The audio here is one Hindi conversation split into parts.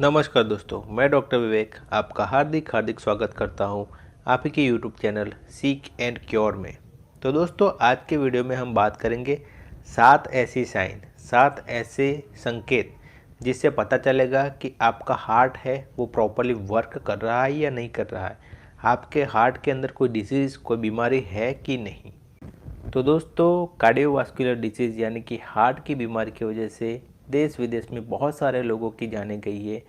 नमस्कार दोस्तों, मैं डॉक्टर विवेक आपका हार्दिक हार्दिक स्वागत करता हूं आप ही के YouTube channel seek and cure में। तो दोस्तों, आज के वीडियो में हम बात करेंगे 7 ऐसी साइन, 7 ऐसे संकेत जिससे पता चलेगा कि आपका हार्ट है वो प्रॉपरली वर्क कर रहा है या नहीं कर रहा है, आपके हार्ट के अंदर कोई डिजीज़, कोई बीमारी है कि नहीं। तो दोस्तों, कार्डियोवास्कुलर डिसीज़ यानी कि हार्ट की बीमारी की वजह से देश विदेश में बहुत सारे लोगों की जाने गई है।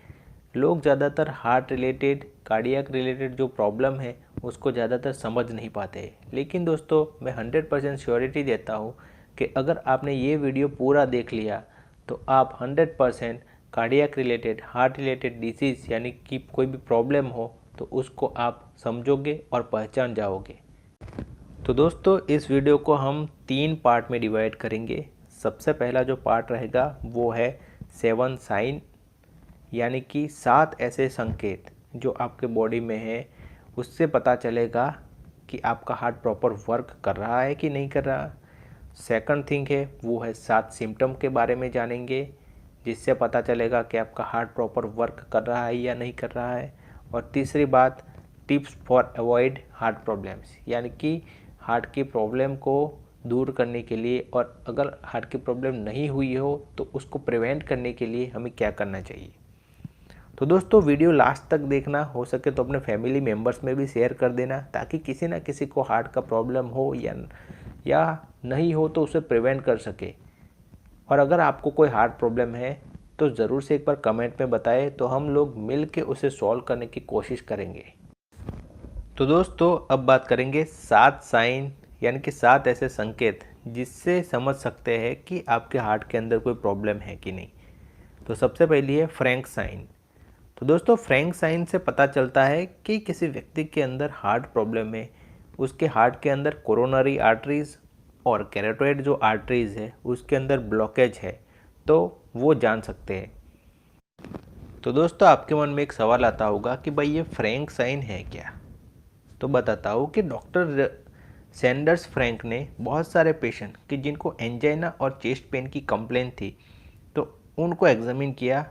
लोग ज़्यादातर हार्ट रिलेटेड, कार्डियक रिलेटेड जो प्रॉब्लम है उसको ज़्यादातर समझ नहीं पाते। लेकिन दोस्तों, मैं 100% श्योरिटी देता हूँ कि अगर आपने ये वीडियो पूरा देख लिया तो आप 100% cardiac related, heart related disease यानी कि कोई भी प्रॉब्लम हो तो उसको आप समझोगे और पहचान जाओगे। तो दोस्तों, इस वीडियो को हम 3 पार्ट में डिवाइड करेंगे। सबसे पहला जो पार्ट रहेगा वो है 7 साइन, यानी कि 7 ऐसे संकेत जो आपके बॉडी में है, उससे पता चलेगा कि आपका हार्ट प्रॉपर वर्क कर रहा है कि नहीं कर रहा। सेकंड थिंग है वो है 7 सिम्टम के बारे में जानेंगे, जिससे पता चलेगा कि आपका हार्ट प्रॉपर वर्क कर रहा है या नहीं कर रहा है। और तीसरी बात, tips for avoid heart problems, यानी कि हार्ट की प्रॉब्लम को दूर करने के लिए, और अगर हार्ट की प्रॉब्लम नहीं हुई हो तो उसको प्रिवेंट करने के लिए हमें क्या करना चाहिए। तो दोस्तों, वीडियो लास्ट तक देखना, हो सके तो अपने फैमिली मेम्बर्स में भी शेयर कर देना, ताकि किसी ना किसी को हार्ट का प्रॉब्लम हो या नहीं हो तो उसे प्रिवेंट कर सके। और अगर आपको कोई हार्ट प्रॉब्लम है तो ज़रूर से एक बार कमेंट में बताएं, तो हम लोग मिल के उसे सॉल्व करने की कोशिश करेंगे। तो दोस्तों, अब बात करेंगे 7 साइन, यानी कि 7 ऐसे संकेत जिससे समझ सकते हैं कि आपके हार्ट के अंदर कोई प्रॉब्लम है कि नहीं। तो सबसे पहली है फ्रैंक साइन। तो दोस्तों, फ्रैंक साइन से पता चलता है कि किसी व्यक्ति के अंदर हार्ट प्रॉब्लम है, उसके हार्ट के अंदर कोरोनरी आर्टरीज और कैरोटिड जो आर्टरीज है उसके अंदर ब्लॉकेज है, तो वो जान सकते हैं। तो दोस्तों, आपके मन में एक सवाल आता होगा कि भाई ये फ्रैंक साइन है क्या। तो बताता हूँ कि डॉक्टर सैंडर्स फ्रैंक ने बहुत सारे पेशेंट कि जिनको एंजाइना और चेस्ट पेन की कंप्लेन थी, तो उनको एग्जामिन किया,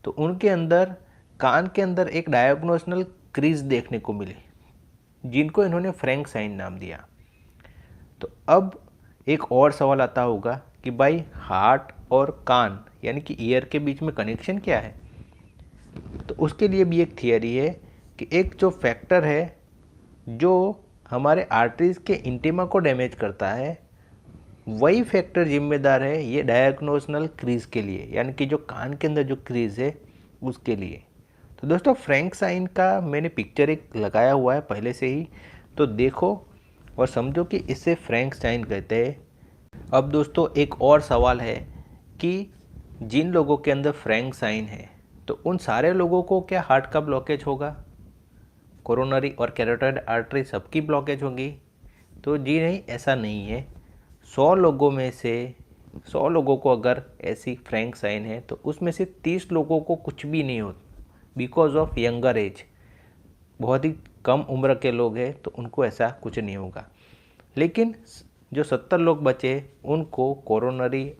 तो उनके अंदर कान के अंदर एक डायग्नोस्टिकल क्रीज देखने को मिली, जिनको इन्होंने फ्रैंक साइन नाम दिया। तो अब एक और सवाल आता होगा कि भाई हार्ट और कान यानी कि ईयर के बीच में कनेक्शन क्या है। तो उसके लिए भी एक थियरी है कि एक जो फैक्टर है जो हमारे आर्टरीज के इंटिमा को डैमेज करता है, वही फैक्टर जिम्मेदार है ये डायग्नोस्टिकल क्रीज के लिए, यानी कि जो कान के अंदर जो क्रीज है उसके लिए। तो दोस्तों, फ्रैंक साइन का मैंने पिक्चर एक लगाया हुआ है पहले से ही, तो देखो और समझो कि इसे फ्रैंक साइन कहते हैं। अब दोस्तों, एक और सवाल है कि जिन लोगों के अंदर फ्रैंक साइन है तो उन सारे लोगों को क्या हार्ट का ब्लॉकेज होगा, कोरोनरी और कैरोटिड आर्टरी सबकी ब्लॉकेज होगी। तो जी नहीं, ऐसा नहीं है। 100 लोगों में से 100 लोगों को अगर ऐसी फ्रैंक साइन है तो उसमें से 30 लोगों को कुछ भी नहीं हो, बिकॉज ऑफ यंगर एज, बहुत ही कम उम्र के लोग हैं तो उनको ऐसा कुछ नहीं होगा। लेकिन जो 70 लोग बचे उनको कोरोनरी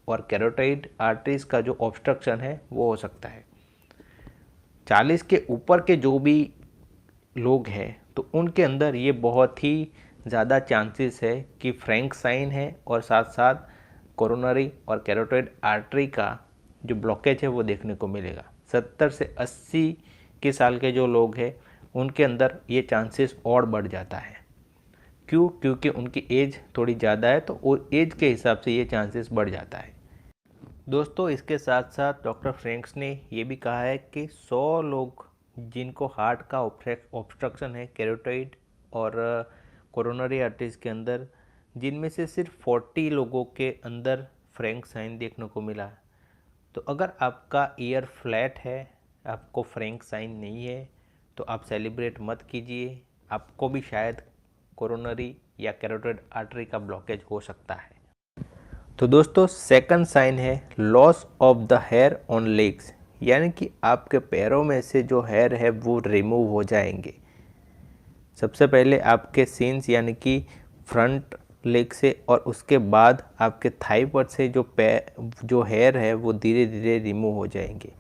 और कैरोटिड आर्टरीज का जो ऑब्स्ट्रक्शन है वो हो सकता है। 40 के ऊपर के जो भी लोग हैं तो उनके अंदर ये बहुत ही ज़्यादा चांसेस है कि फ्रैंक साइन है और साथ साथ कोरोनरी और कैरोटिड आर्टरी का जो ब्लॉकेज है वो देखने को मिलेगा। 70 से 80 के साल के जो लोग हैं उनके अंदर ये चांसेस और बढ़ जाता है। क्यों? क्योंकि उनकी एज थोड़ी ज़्यादा है, तो वो एज के हिसाब से ये चांसेस बढ़ जाता है। दोस्तों, इसके साथ साथ डॉक्टर फ्रैंक्स ने ये भी कहा है कि 100 लोग जिनको हार्ट का ऑब्स्ट्रक्शन है कैरोटिड और कोरोनरी आर्टरीज के अंदर, जिनमें से सिर्फ 40 लोगों के अंदर फ्रैंक साइन देखने को मिला। तो अगर आपका ईयर फ्लैट है, आपको फ्रैंक साइन नहीं है, तो आप सेलिब्रेट मत कीजिए, आपको भी शायद कोरोनरी या कैरोटिड आर्टरी का ब्लॉकेज हो सकता है। तो दोस्तों, सेकंड साइन है loss of the hair on legs, यानी कि आपके पैरों में से जो हेयर है वो रिमूव हो जाएंगे। सबसे पहले आपके सीन्स यानी कि फ्रंट लेग से, और उसके बाद आपके थाई पर से जो हेयर है वो धीरे धीरे रिमूव हो जाएंगे।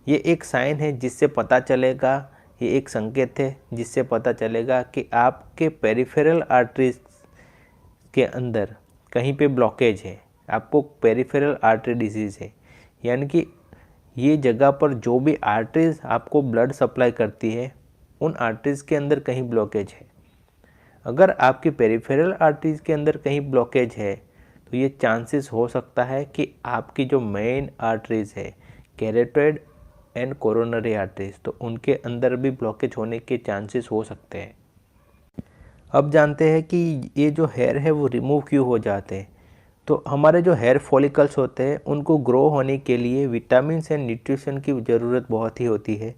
ये एक साइन है जिससे पता चलेगा, ये एक संकेत है जिससे पता चलेगा कि आपके पेरिफेरल आर्टरीज के अंदर कहीं पे ब्लॉकेज है, आपको पेरिफेरल आर्टरी डिजीज़ है। यानी कि ये जगह पर जो भी आर्टरीज आपको ब्लड सप्लाई करती है उन आर्टरीज के अंदर कहीं ब्लॉकेज है। अगर आपकी पेरिफेरल आर्टरीज के अंदर कहीं ब्लॉकेज है तो ये चांसेस हो सकता है कि आपकी जो मेन आर्टरीज है, कैरोटिड एंड कोरोनरी आर्टरीज, तो उनके अंदर भी ब्लॉकेज होने के चांसेस हो सकते हैं। अब जानते हैं कि ये जो हेयर है वो रिमूव क्यों हो जाते हैं। तो हमारे जो हेयर फॉलिकल्स होते हैं उनको ग्रो होने के लिए विटामिन एंड न्यूट्रिशन की ज़रूरत बहुत ही होती है,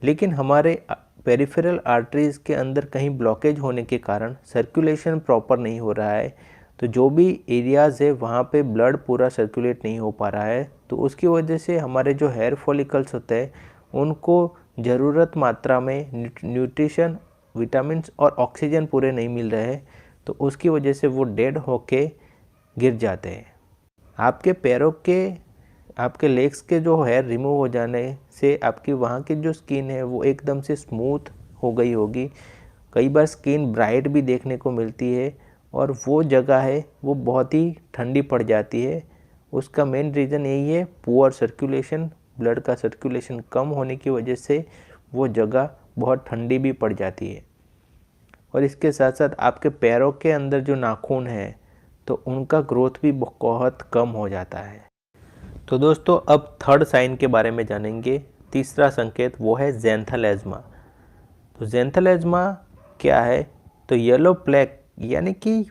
लेकिन हमारे पेरिफेरल आर्टरीज के अंदर कहीं ब्लॉकेज होने के कारण सर्कुलेशन प्रॉपर नहीं हो रहा है। तो जो भी एरियाज़ है वहाँ पे ब्लड पूरा सर्कुलेट नहीं हो पा रहा है, तो उसकी वजह से हमारे जो हेयर फॉलिकल्स होते हैं उनको ज़रूरत मात्रा में न्यूट्रिशन, विटामिन्स और ऑक्सीजन पूरे नहीं मिल रहे हैं, तो उसकी वजह से वो डेड होके गिर जाते हैं। आपके पैरों के, आपके लेग्स के जो हेयर रिमूव हो जाने से आपकी वहाँ की जो स्किन है वो एकदम से स्मूथ हो गई होगी। कई बार स्किन ब्राइट भी देखने को मिलती है और वो जगह है वो बहुत ही ठंडी पड़ जाती है। उसका मेन रीज़न यही है, पुअर सर्कुलेशन, ब्लड का सर्कुलेशन कम होने की वजह से वो जगह बहुत ठंडी भी पड़ जाती है। और इसके साथ साथ आपके पैरों के अंदर जो नाखून है तो उनका ग्रोथ भी बहुत कम हो जाता है। तो दोस्तों अब थर्ड साइन के बारे में जानेंगे। तीसरा संकेत वो है ज़ैंथेलेमा। तो ज़ैंथेलेमा क्या है? तो येलो प्लेक यानी कि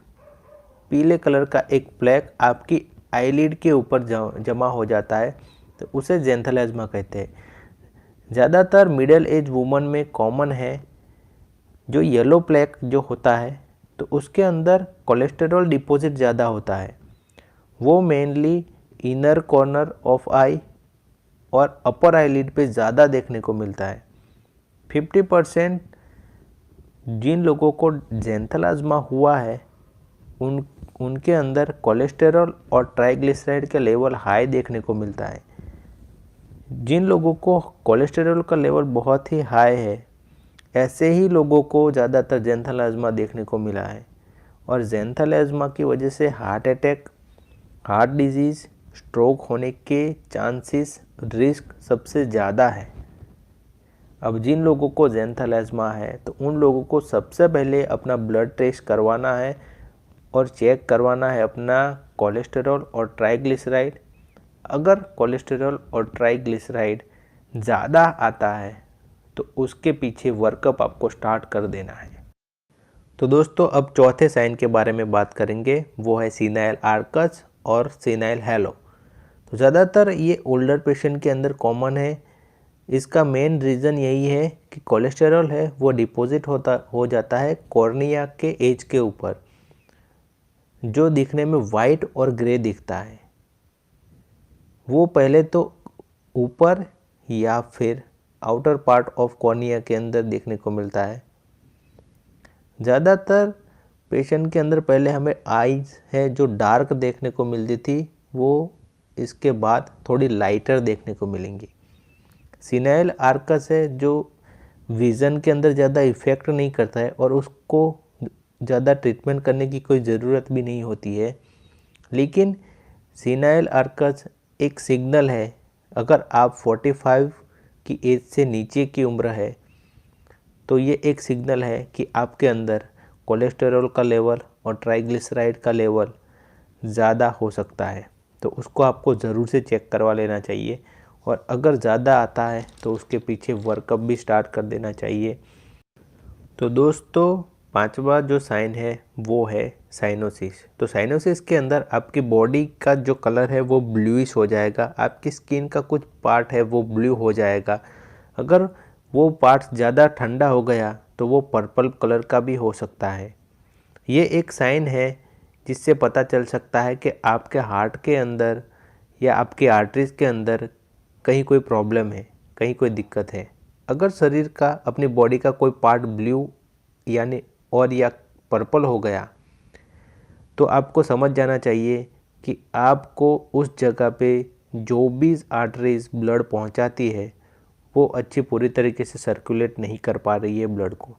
पीले कलर का एक प्लेक आपकी आईलिड के ऊपर जमा हो जाता है, तो उसे ज़ैंथेलेमा कहते हैं। ज़्यादातर मिडिल एज वुमन में कॉमन है। जो येलो प्लेक जो होता है तो उसके अंदर कोलेस्टेरॉल डिपॉजिट ज़्यादा होता है। वो मेनली इनर कॉर्नर ऑफ आई और अपर आईलिड पे ज़्यादा देखने को मिलता है। 50% जिन लोगों को ज़ैंथेलेमा हुआ है उनके अंदर कोलेस्टेरॉल और ट्राइग्लिसराइड का लेवल हाई देखने को मिलता है। जिन लोगों को कोलेस्टेरॉल का लेवल बहुत ही हाई है, ऐसे ही लोगों को ज़्यादातर ज़ैंथेलेमा देखने को मिला है। और ज़ैंथेलेमा की वजह से heart attack, heart disease, stroke होने के चांसेस, रिस्क सबसे ज़्यादा है। अब जिन लोगों को ज़ैंथेलेमा है तो उन लोगों को सबसे पहले अपना ब्लड टेस्ट करवाना है और चेक करवाना है अपना कोलेस्टेरॉल और ट्राइग्लिसराइड। अगर कोलेस्टेरॉल और ट्राइग्लिसराइड ज़्यादा आता है तो उसके पीछे वर्कअप आपको स्टार्ट कर देना है। तो दोस्तों अब चौथे साइन के बारे में बात करेंगे, वो है सीनाइल आर्कस और सीनाइल हैलो। तो ज़्यादातर ये ओल्डर पेशेंट के अंदर कॉमन है। इसका मेन रीज़न यही है कि कोलेस्टेरॉल है वो डिपॉजिट हो जाता है कॉर्निया के एज के ऊपर, जो दिखने में वाइट और ग्रे दिखता है। वो पहले तो ऊपर या फिर आउटर पार्ट ऑफ कॉर्निया के अंदर देखने को मिलता है। ज़्यादातर पेशेंट के अंदर पहले हमें आईज है जो डार्क देखने को मिलती थी, वो इसके बाद थोड़ी लाइटर देखने को मिलेंगी। सीनाइल आर्कस है जो विज़न के अंदर ज़्यादा इफ़ेक्ट नहीं करता है और उसको ज़्यादा ट्रीटमेंट करने की कोई ज़रूरत भी नहीं होती है। लेकिन सीनाइल आर्कस एक सिग्नल है। अगर आप 45 की एज से नीचे की उम्र है तो ये एक सिग्नल है कि आपके अंदर कोलेस्टेरॉल का लेवल और ट्राइग्लिसराइड का लेवल ज़्यादा हो सकता है, तो उसको आपको ज़रूर से चेक करवा लेना चाहिए। और अगर ज़्यादा आता है तो उसके पीछे वर्कअप भी स्टार्ट कर देना चाहिए। तो दोस्तों पांचवा जो साइन है वो है साइनोसिस। तो साइनोसिस के अंदर आपकी बॉडी का जो कलर है वो ब्लूइश हो जाएगा, आपकी स्किन का कुछ पार्ट है वो ब्लू हो जाएगा। अगर वो पार्ट ज़्यादा ठंडा हो गया तो वो पर्पल कलर का भी हो सकता है। ये एक साइन है जिससे पता चल सकता है कि आपके हार्ट के अंदर या आपके आर्टरीज के अंदर कहीं कोई प्रॉब्लम है, कहीं कोई दिक्कत है। अगर शरीर का, अपनी बॉडी का कोई पार्ट ब्लू यानी और या पर्पल हो गया तो आपको समझ जाना चाहिए कि आपको उस जगह पे जो भी आर्टरीज ब्लड पहुंचाती है वो अच्छी पूरी तरीके से सर्कुलेट नहीं कर पा रही है ब्लड को।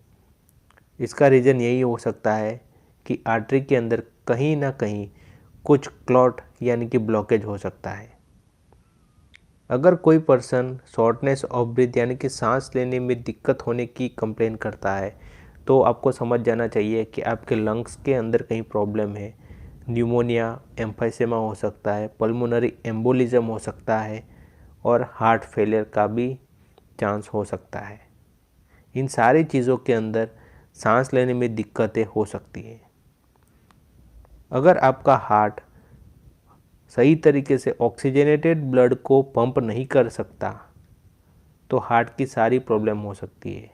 इसका रीज़न यही हो सकता है कि आर्टरी के अंदर कहीं ना कहीं कुछ क्लॉट यानी कि ब्लॉकेज हो सकता है। अगर कोई पर्सन शॉर्टनेस ऑफ ब्रीथ यानी कि सांस लेने में दिक्कत होने की कंप्लेन करता है तो आपको समझ जाना चाहिए कि आपके लंग्स के अंदर कहीं प्रॉब्लम है। न्यूमोनिया, एम्फाइसेमा हो सकता है, पल्मोनरी एम्बोलिज्म हो सकता है और हार्ट फेलियर का भी चांस हो सकता है। इन सारी चीज़ों के अंदर सांस लेने में दिक्कतें हो सकती हैं। अगर आपका हार्ट सही तरीके से ऑक्सीजनेटेड ब्लड को पंप नहीं कर सकता तो हार्ट की सारी प्रॉब्लम हो सकती है।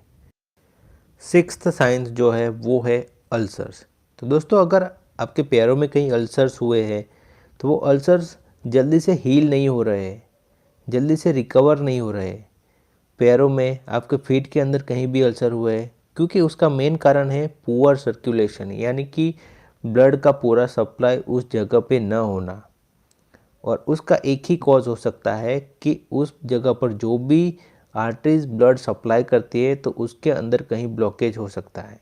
सिक्स्थ साइंस जो है वो है अल्सर्स। तो दोस्तों अगर आपके पैरों में कहीं अल्सर्स हुए हैं तो वो अल्सर्स जल्दी से हील नहीं हो रहे, जल्दी से रिकवर नहीं हो रहे। पैरों में, आपके फीट के अंदर कहीं भी अल्सर हुए है क्योंकि उसका मेन कारण है पुअर सर्कुलेशन, यानी कि ब्लड का पूरा सप्लाई उस जगह पे न होना। और उसका एक ही कॉज हो सकता है कि उस जगह पर जो भी आर्टरीज ब्लड सप्लाई करती है तो उसके अंदर कहीं ब्लॉकेज हो सकता है,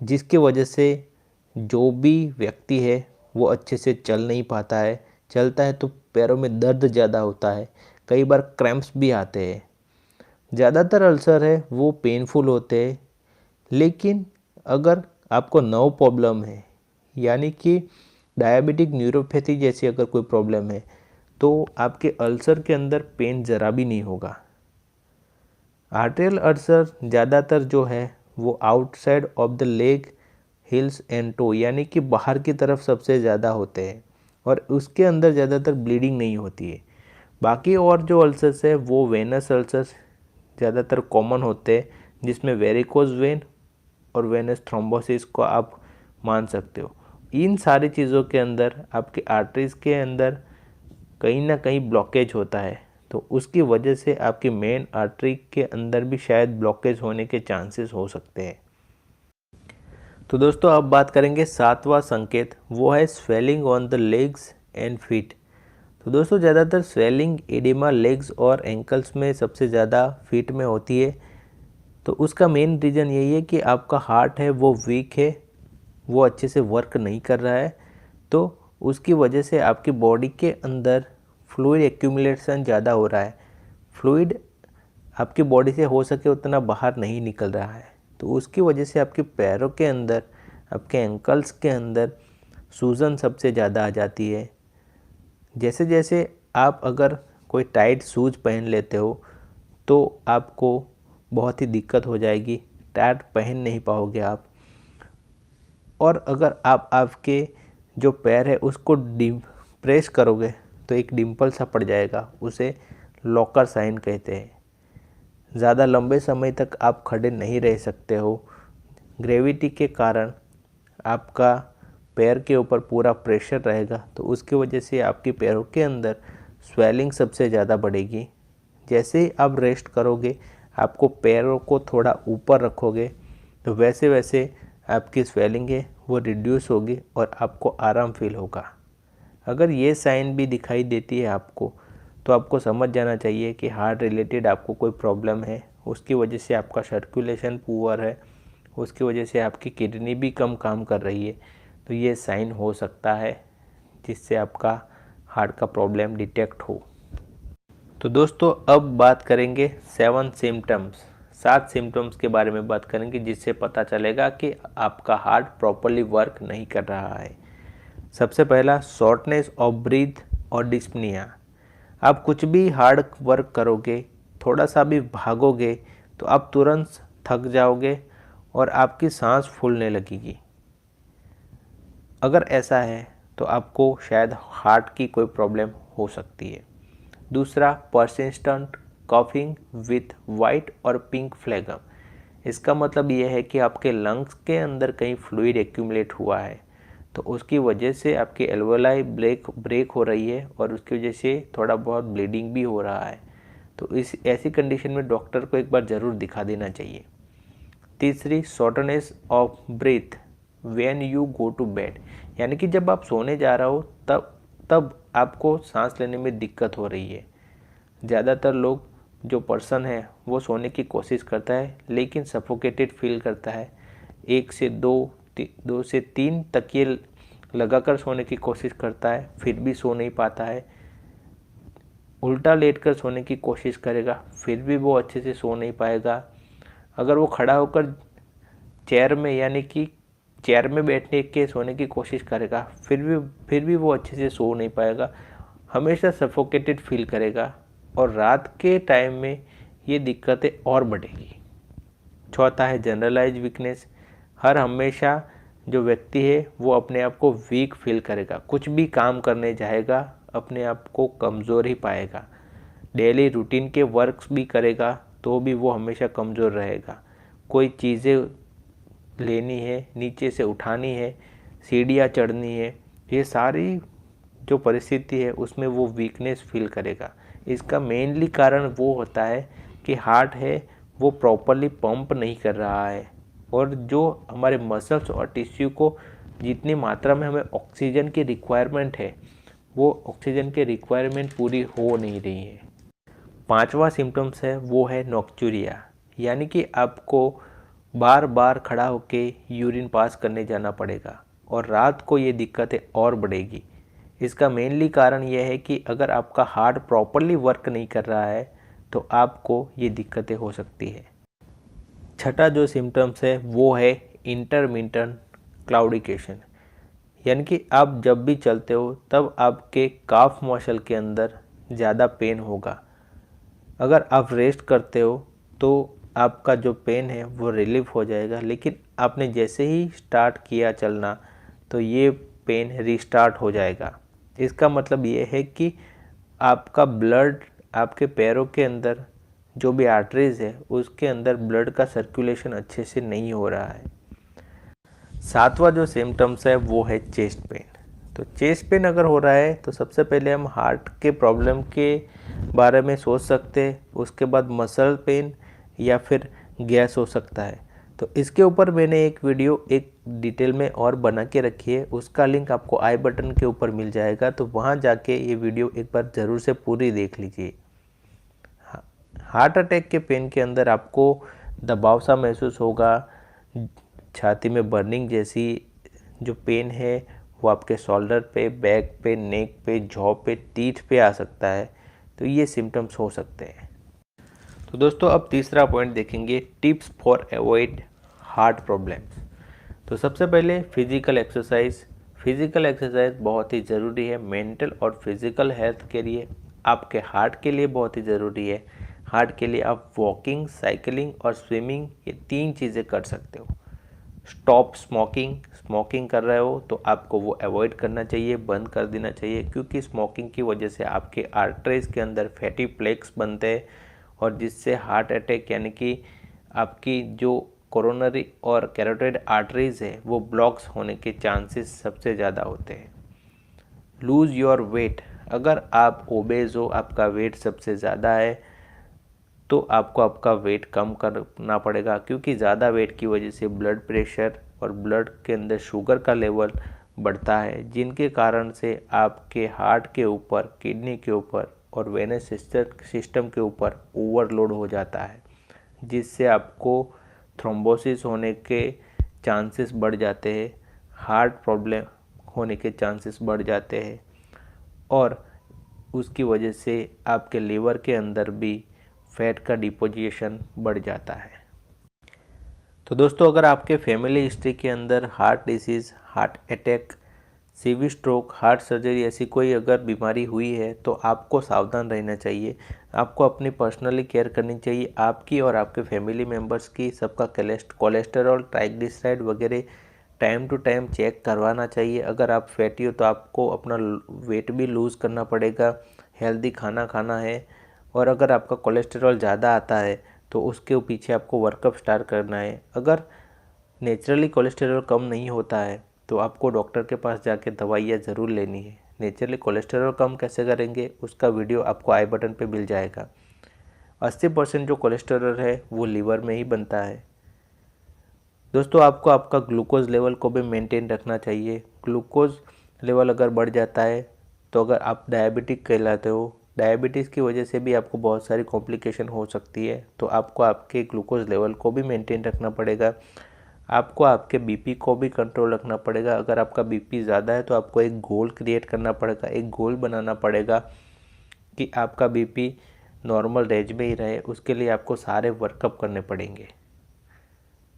जिसकी वजह से जो भी व्यक्ति है वो अच्छे से चल नहीं पाता है। चलता है तो पैरों में दर्द ज़्यादा होता है, कई बार क्रैम्प्स भी आते हैं। ज़्यादातर अल्सर है वो पेनफुल होते हैं, लेकिन अगर आपको नर्व प्रॉब्लम है यानी कि डायबिटिक न्यूरोपैथी जैसी अगर कोई प्रॉब्लम है तो आपके अल्सर के अंदर पेन ज़रा भी नहीं होगा। आर्टेरियल अल्सर ज़्यादातर जो है वो outside of the leg, heels and toe यानी कि बाहर की तरफ सबसे ज़्यादा होते हैं और उसके अंदर ज़्यादातर ब्लीडिंग नहीं होती है। बाकी और जो अल्सर्स है वो वेनस अल्सर्स ज़्यादातर कॉमन होते हैं, जिसमें वेरिकोज वेन और वेनस थ्रोम्बोसिस को आप मान सकते हो। इन सारी चीज़ों के अंदर आपके आर्टरीज के अंदर कहीं ना कहीं ब्लॉकेज होता है, तो उसकी वजह से आपकी मेन आर्टरी के अंदर भी शायद ब्लॉकेज होने के चांसेस हो सकते हैं। तो दोस्तों अब बात करेंगे सातवां संकेत, वो है swelling on the legs and feet. तो दोस्तों ज़्यादातर स्वेलिंग एडिमा लेग्स और एंकल्स में सबसे ज़्यादा फीट में होती है। तो उसका मेन रीज़न यही है कि आपका हार्ट है वो वीक है, वो अच्छे से वर्क नहीं कर रहा है, तो उसकी वजह से आपकी बॉडी के अंदर फ्लूइड एक्यूमुलेशन ज़्यादा हो रहा है। फ्लूइड आपकी बॉडी से हो सके उतना बाहर नहीं निकल रहा है, तो उसकी वजह से आपके पैरों के अंदर, आपके एंकल्स के अंदर सूजन सबसे ज़्यादा आ जाती है। जैसे जैसे आप अगर कोई टाइट शूज़ पहन लेते हो तो आपको बहुत ही दिक्कत हो जाएगी, टाइट पहन नहीं पाओगे आप। और अगर आप आपके जो पैर है उसको प्रेस करोगे तो एक डिम्पल सा पड़ जाएगा, उसे लॉकर साइन कहते हैं। ज़्यादा लंबे समय तक आप खड़े नहीं रह सकते हो, ग्रेविटी के कारण आपका पैर के ऊपर पूरा प्रेशर रहेगा, तो उसकी वजह से आपके पैरों के अंदर स्वेलिंग सबसे ज़्यादा बढ़ेगी। जैसे ही आप रेस्ट करोगे, आपको पैरों को थोड़ा ऊपर रखोगे तो वैसे वैसे आपकी स्वेलिंग है वो रिड्यूस होगी और आपको आराम फील होगा। अगर ये साइन भी दिखाई देती है आपको तो आपको समझ जाना चाहिए कि हार्ट रिलेटेड आपको कोई प्रॉब्लम है, उसकी वजह से आपका सर्कुलेशन पुअर है, उसकी वजह से आपकी किडनी भी कम काम कर रही है, तो ये साइन हो सकता है जिससे आपका हार्ट का प्रॉब्लम डिटेक्ट हो। तो दोस्तों अब बात करेंगे 7 सिम्टम्स, 7 सिम्टम्स के बारे में बात करेंगे जिससे पता चलेगा कि आपका हार्ट प्रॉपरली वर्क नहीं कर रहा है। सबसे पहला, शॉर्टनेस ऑफ ब्रीथ और डिस्पनिया। आप कुछ भी हार्ड वर्क करोगे, थोड़ा सा भी भागोगे तो आप तुरंत थक जाओगे और आपकी सांस फूलने लगेगी। अगर ऐसा है तो आपको शायद हार्ट की कोई प्रॉब्लम हो सकती है। दूसरा, परसिस्टेंट कॉफिंग विथ वाइट और पिंक फ्लेगम। इसका मतलब यह है कि आपके लंग्स के अंदर कहीं फ्लूइड एक्यूमुलेट हुआ है, तो उसकी वजह से आपकी एल्वेलाई ब्रेक हो रही है और उसकी वजह से थोड़ा बहुत ब्लीडिंग भी हो रहा है। तो इस ऐसी कंडीशन में डॉक्टर को एक बार ज़रूर दिखा देना चाहिए। तीसरी, shortness of breath when you go to bed, यानी कि जब आप सोने जा रहे हो तब आपको सांस लेने में दिक्कत हो रही है। ज़्यादातर लोग जो पर्सन है वो सोने की कोशिश करता है लेकिन सफोकेटेड फील करता है। 1 से 2 से 3 तकिए लगाकर सोने की कोशिश करता है, फिर भी सो नहीं पाता है। उल्टा लेटकर सोने की कोशिश करेगा, फिर भी वो अच्छे से सो नहीं पाएगा। अगर वो खड़ा होकर चेयर में यानी कि चेयर में बैठने के सोने की कोशिश करेगा, फिर भी वो अच्छे से सो नहीं पाएगा, हमेशा सफोकेटेड फील करेगा और रात के टाइम में ये दिक्कतें और बढ़ेगी। चौथा है जनरलाइज वीकनेस। हर हमेशा जो व्यक्ति है वो अपने आप को वीक फील करेगा, कुछ भी काम करने जाएगा अपने आप को कमज़ोर ही पाएगा। डेली रूटीन के वर्क्स भी करेगा तो भी वो हमेशा कमज़ोर रहेगा। कोई चीज़ें लेनी है, नीचे से उठानी है, सीढ़ियाँ चढ़नी है, ये सारी जो परिस्थिति है उसमें वो वीकनेस फील करेगा। इसका मेनली कारण वो होता है कि हार्ट है वो प्रॉपरली पंप नहीं कर रहा है और जो हमारे मसल्स और टिश्यू को जितनी मात्रा में हमें ऑक्सीजन की रिक्वायरमेंट है वो ऑक्सीजन की रिक्वायरमेंट पूरी हो नहीं रही है। पांचवा सिम्टम्स है वो है नॉक्चूरिया, यानी कि आपको बार बार खड़ा होके यूरिन पास करने जाना पड़ेगा और रात को ये दिक्कतें और बढ़ेगी। इसका मेनली कारण यह है कि अगर आपका हार्ट प्रॉपरली वर्क नहीं कर रहा है तो आपको ये दिक्कतें हो सकती है। छठा जो सिम्टम्स है वो है इंटरमिटेंट क्लाउडिकेशन, यानी कि आप जब भी चलते हो तब आपके काफ मसल के अंदर ज़्यादा पेन होगा। अगर आप रेस्ट करते हो तो आपका जो पेन है वो रिलीफ हो जाएगा, लेकिन आपने जैसे ही स्टार्ट किया चलना तो ये पेन रीस्टार्ट हो जाएगा। इसका मतलब ये है कि आपका ब्लड आपके पैरों के अंदर जो भी आर्टरीज है उसके अंदर ब्लड का सर्कुलेशन अच्छे से नहीं हो रहा है। सातवां जो सिम्टम्स है वो है चेस्ट पेन। तो चेस्ट पेन अगर हो रहा है तो सबसे पहले हम हार्ट के प्रॉब्लम के बारे में सोच सकते हैं, उसके बाद मसल पेन या फिर गैस हो सकता है। तो इसके ऊपर मैंने एक वीडियो एक डिटेल में और बना के रखी है, उसका लिंक आपको आई बटन के ऊपर मिल जाएगा, तो वहाँ जाके ये वीडियो एक बार ज़रूर से पूरी देख लीजिए। हार्ट अटैक के पेन के अंदर आपको दबाव सा महसूस होगा, छाती में बर्निंग जैसी जो पेन है वो आपके शोल्डर पे, बैक पे, नेक पे, जॉ पे, टीथ पे आ सकता है। तो ये सिम्टम्स हो सकते हैं। तो दोस्तों अब तीसरा पॉइंट देखेंगे, tips for avoid heart problems. तो सबसे पहले फिजिकल एक्सरसाइज। फिजिकल एक्सरसाइज बहुत ही ज़रूरी है मेंटल और फिजिकल हेल्थ के लिए, आपके हार्ट के लिए बहुत ही ज़रूरी है। हार्ट के लिए आप वॉकिंग, साइकिलिंग और स्विमिंग ये 3 चीज़ें कर सकते हो। Stop smoking. स्मोकिंग कर रहे हो तो आपको वो अवॉइड करना चाहिए, बंद कर देना चाहिए, क्योंकि स्मोकिंग की वजह से आपके आर्टरीज के अंदर फैटी प्लेक्स बनते हैं और जिससे हार्ट अटैक यानी कि आपकी जो कोरोनरी और कैरोटिड आर्टरीज है वो ब्लॉक्स होने के चांसेस सबसे ज़्यादा होते हैं। Lose your weight. अगर आप ओबेज हो, आपका वेट सबसे ज़्यादा है, तो आपको आपका वेट कम करना पड़ेगा, क्योंकि ज़्यादा वेट की वजह से ब्लड प्रेशर और ब्लड के अंदर शुगर का लेवल बढ़ता है, जिनके कारण से आपके हार्ट के ऊपर, किडनी के ऊपर और वेनस सिस्टम के ऊपर ओवरलोड हो जाता है, जिससे आपको थ्रोम्बोसिस होने के चांसेस बढ़ जाते हैं, हार्ट प्रॉब्लम होने के चांसेस बढ़ जाते हैं और उसकी वजह से आपके लीवर के अंदर भी फैट का डिपोजिशन बढ़ जाता है। तो दोस्तों अगर आपके फैमिली हिस्ट्री के अंदर heart disease, heart attack, CV stroke, heart surgery ऐसी कोई अगर बीमारी हुई है तो आपको सावधान रहना चाहिए। आपको अपनी पर्सनली केयर करनी चाहिए, आपकी और आपके फैमिली मेम्बर्स की। सबका कोलेस्टेरॉल, ट्राइग्लिसराइड वगैरह टाइम टू टाइम चेक करवाना चाहिए। अगर आप फैटी हो तो आपको अपना वेट भी लूज़ करना पड़ेगा, हेल्दी खाना खाना है। और अगर आपका कोलेस्टेरॉल ज़्यादा आता है तो उसके पीछे आपको वर्कअप स्टार्ट करना है। अगर नेचुरली कोलेस्टेरॉल कम नहीं होता है तो आपको डॉक्टर के पास जाके दवाइयाँ ज़रूर लेनी है। नेचुरली कोलेस्टेरॉल कम कैसे करेंगे उसका वीडियो आपको आई बटन पे मिल जाएगा। 80% जो कोलेस्टेरॉल है वो लीवर में ही बनता है। दोस्तों आपको आपका ग्लूकोज लेवल को भी मेंटेन रखना चाहिए। ग्लूकोज लेवल अगर बढ़ जाता है तो अगर आप डायबिटिक कहलाते हो, डायबिटीज़ की वजह से भी आपको बहुत सारी कॉम्प्लिकेशन हो सकती है, तो आपको आपके ग्लूकोज लेवल को भी मेंटेन रखना पड़ेगा। आपको आपके बीपी को भी कंट्रोल रखना पड़ेगा। अगर आपका बीपी ज़्यादा है तो आपको एक गोल क्रिएट करना पड़ेगा, एक गोल बनाना पड़ेगा कि आपका बीपी नॉर्मल रेंज में ही रहे। उसके लिए आपको सारे वर्कअप करने पड़ेंगे।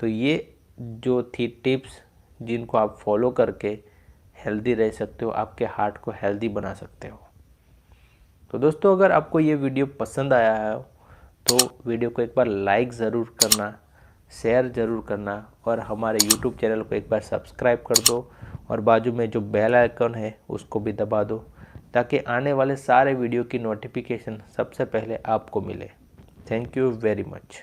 तो ये जो थी टिप्स जिनको आप फॉलो करके हेल्दी रह सकते हो, आपके हार्ट को हेल्दी बना सकते हो। तो दोस्तों, अगर आपको ये वीडियो पसंद आया है तो वीडियो को एक बार लाइक ज़रूर करना, शेयर ज़रूर करना और हमारे यूट्यूब चैनल को एक बार सब्सक्राइब कर दो और बाजू में जो बेल आइकन है उसको भी दबा दो, ताकि आने वाले सारे वीडियो की नोटिफिकेशन सबसे पहले आपको मिले। Thank you very much.